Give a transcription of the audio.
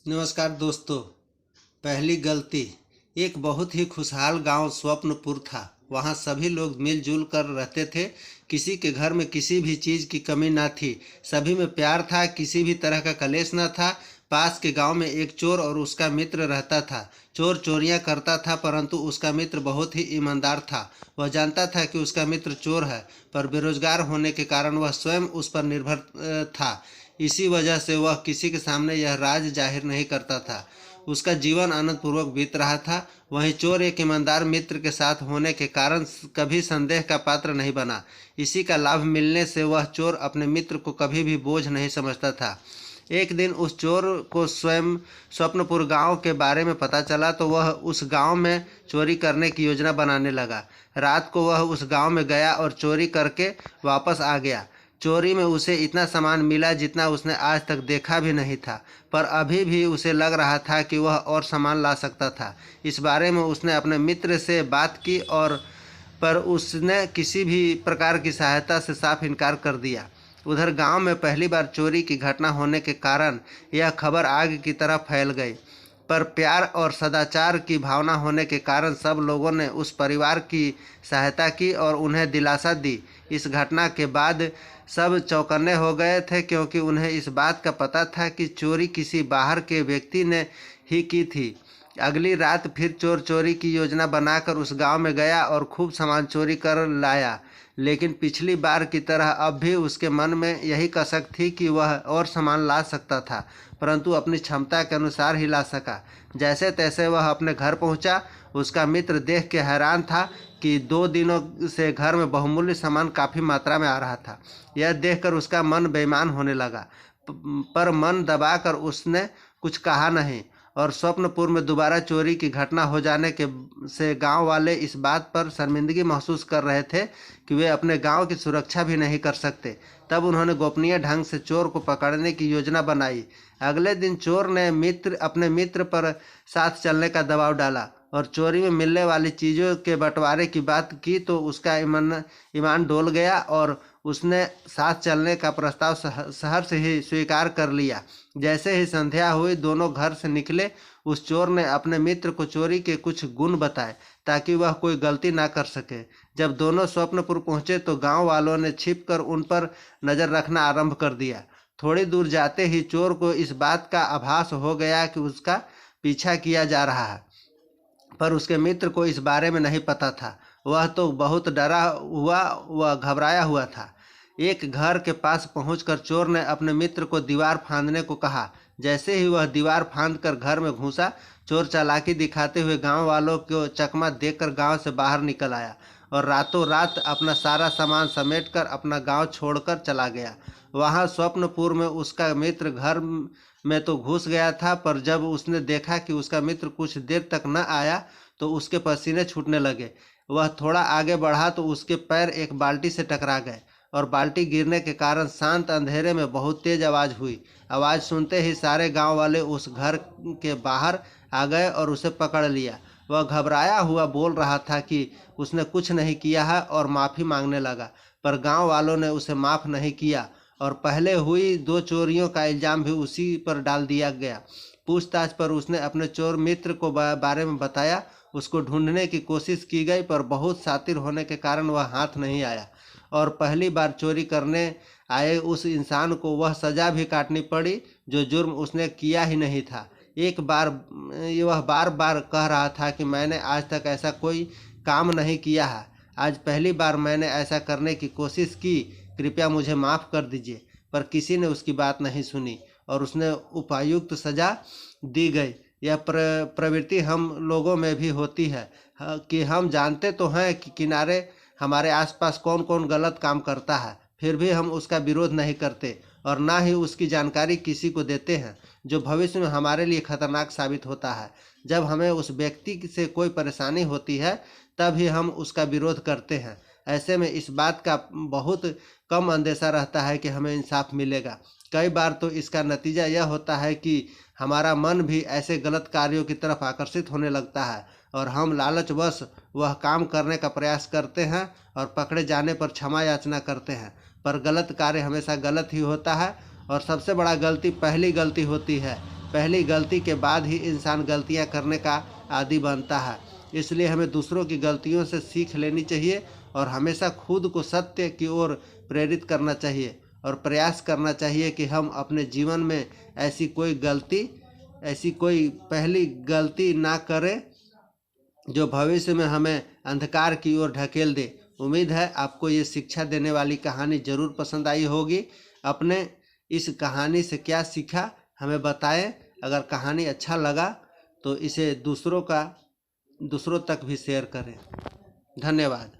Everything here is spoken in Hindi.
नमस्कार दोस्तों। पहली गलती। एक बहुत ही खुशहाल गांव स्वप्नपुर था। वहां सभी लोग मिलजुल कर रहते थे। किसी के घर में किसी भी चीज़ की कमी ना थी। सभी में प्यार था, किसी भी तरह का कलेश न था। पास के गांव में एक चोर और उसका मित्र रहता था। चोर चोरियां करता था, परंतु उसका मित्र बहुत ही ईमानदार था। वह जानता था कि उसका मित्र चोर है, पर बेरोजगार होने के कारण वह स्वयं उस पर निर्भर था। इसी वजह से वह किसी के सामने यह राज जाहिर नहीं करता था। उसका जीवन आनंदपूर्वक बीत रहा था। वहीं चोर एक ईमानदार मित्र के साथ होने के कारण कभी संदेह का पात्र नहीं बना। इसी का लाभ मिलने से वह चोर अपने मित्र को कभी भी बोझ नहीं समझता था। एक दिन उस चोर को स्वयं स्वप्नपुर गांव के बारे में पता चला, तो वह उस गांव में चोरी करने की योजना बनाने लगा। रात को वह उस गांव में गया और चोरी करके वापस आ गया। चोरी में उसे इतना सामान मिला जितना उसने आज तक देखा भी नहीं था, पर अभी भी उसे लग रहा था कि वह और सामान ला सकता था। इस बारे में उसने अपने मित्र से बात की, और पर उसने किसी भी प्रकार की सहायता से साफ इनकार कर दिया। उधर गांव में पहली बार चोरी की घटना होने के कारण यह खबर आग की तरह फैल गई, पर प्यार और सदाचार की भावना होने के कारण सब लोगों ने उस परिवार की सहायता की और उन्हें दिलासा दी। इस घटना के बाद सब चौकन्ने हो गए थे, क्योंकि उन्हें इस बात का पता था कि चोरी किसी बाहर के व्यक्ति ने ही की थी। अगली रात फिर चोर चोरी की योजना बनाकर उस गांव में गया और खूब सामान चोरी कर लाया। लेकिन पिछली बार की तरह अब भी उसके मन में यही कसक थी कि वह और सामान ला सकता था, परंतु अपनी क्षमता के अनुसार ही ला सका। जैसे तैसे वह अपने घर पहुंचा। उसका मित्र देख के हैरान था कि 2 दिनों से घर में बहुमूल्य सामान काफ़ी मात्रा में आ रहा था। यह देखकर उसका मन बेईमान होने लगा, पर मन दबाकर उसने कुछ कहा नहीं। और स्वप्नपुर में दोबारा चोरी की घटना हो जाने के से गांव वाले इस बात पर शर्मिंदगी महसूस कर रहे थे कि वे अपने गांव की सुरक्षा भी नहीं कर सकते। तब उन्होंने गोपनीय ढंग से चोर को पकड़ने की योजना बनाई। अगले दिन चोर ने अपने मित्र पर साथ चलने का दबाव डाला और चोरी में मिलने वाली चीज़ों के बंटवारे की बात की, तो उसका ईमान डोल गया और उसने साथ चलने का प्रस्ताव शहर से ही स्वीकार कर लिया। जैसे ही संध्या हुई, दोनों घर से निकले। उस चोर ने अपने मित्र को चोरी के कुछ गुण बताए ताकि वह कोई गलती ना कर सके। जब दोनों स्वप्नपुर पहुंचे तो गांव वालों ने छिपकर उन पर नजर रखना आरंभ कर दिया। थोड़ी दूर जाते ही चोर को इस बात का आभास हो गया कि उसका पीछा किया जा रहा है, पर उसके मित्र को इस बारे में नहीं पता था। वह तो बहुत डरा हुआ व घबराया हुआ था। एक घर के पास पहुंचकर चोर ने अपने मित्र को दीवार फांदने को कहा। जैसे ही वह दीवार फांदकर घर में घुसा, चोर चालाकी दिखाते हुए गांव वालों को चकमा देकर गांव से बाहर निकल आया और रातों रात अपना सारा सामान समेटकर अपना गांव छोड़कर चला गया। वहां स्वप्नपुर में उसका मित्र घर में तो घुस गया था, पर जब उसने देखा कि उसका मित्र कुछ देर तक न आया तो उसके पसीने छूटने लगे। वह थोड़ा आगे बढ़ा तो उसके पैर एक बाल्टी से टकरा गए और बाल्टी गिरने के कारण शांत अंधेरे में बहुत तेज आवाज़ हुई। आवाज़ सुनते ही सारे गांव वाले उस घर के बाहर आ गए और उसे पकड़ लिया। वह घबराया हुआ बोल रहा था कि उसने कुछ नहीं किया है और माफ़ी मांगने लगा, पर गांव वालों ने उसे माफ़ नहीं किया और पहले हुई 2 चोरियों का इल्ज़ाम भी उसी पर डाल दिया गया। पूछताछ पर उसने अपने चोर मित्र को बारे में बताया। उसको ढूंढने की कोशिश की गई, पर बहुत शातिर होने के कारण वह हाथ नहीं आया और पहली बार चोरी करने आए उस इंसान को वह सज़ा भी काटनी पड़ी जो जुर्म उसने किया ही नहीं था। वह बार बार कह रहा था कि मैंने आज तक ऐसा कोई काम नहीं किया है। आज पहली बार मैंने ऐसा करने की कोशिश की, कृपया मुझे माफ़ कर दीजिए। पर किसी ने उसकी बात नहीं सुनी और उसने उपायुक्त सज़ा दी गई। यह प्रवृत्ति हम लोगों में भी होती है कि हम जानते तो हैं कि किनारे हमारे आसपास कौन कौन गलत काम करता है, फिर भी हम उसका विरोध नहीं करते और ना ही उसकी जानकारी किसी को देते हैं, जो भविष्य में हमारे लिए खतरनाक साबित होता है। जब हमें उस व्यक्ति से कोई परेशानी होती है तब ही हम उसका विरोध करते हैं। ऐसे में इस बात का बहुत कम अंदेशा रहता है कि हमें इंसाफ मिलेगा। कई बार तो इसका नतीजा यह होता है कि हमारा मन भी ऐसे गलत कार्यों की तरफ आकर्षित होने लगता है और हम लालचवश वह काम करने का प्रयास करते हैं और पकड़े जाने पर क्षमा याचना करते हैं। पर गलत कार्य हमेशा गलत ही होता है और सबसे बड़ा गलती पहली गलती होती है। पहली गलती के बाद ही इंसान गलतियां करने का आदी बनता है। इसलिए हमें दूसरों की गलतियों से सीख लेनी चाहिए और हमेशा खुद को सत्य की ओर प्रेरित करना चाहिए और प्रयास करना चाहिए कि हम अपने जीवन में ऐसी कोई पहली गलती ना करें जो भविष्य में हमें अंधकार की ओर ढकेल दे। उम्मीद है आपको ये शिक्षा देने वाली कहानी जरूर पसंद आई होगी। अपने इस कहानी से क्या सीखा हमें बताएं। अगर कहानी अच्छा लगा तो इसे दूसरों तक भी शेयर करें। धन्यवाद।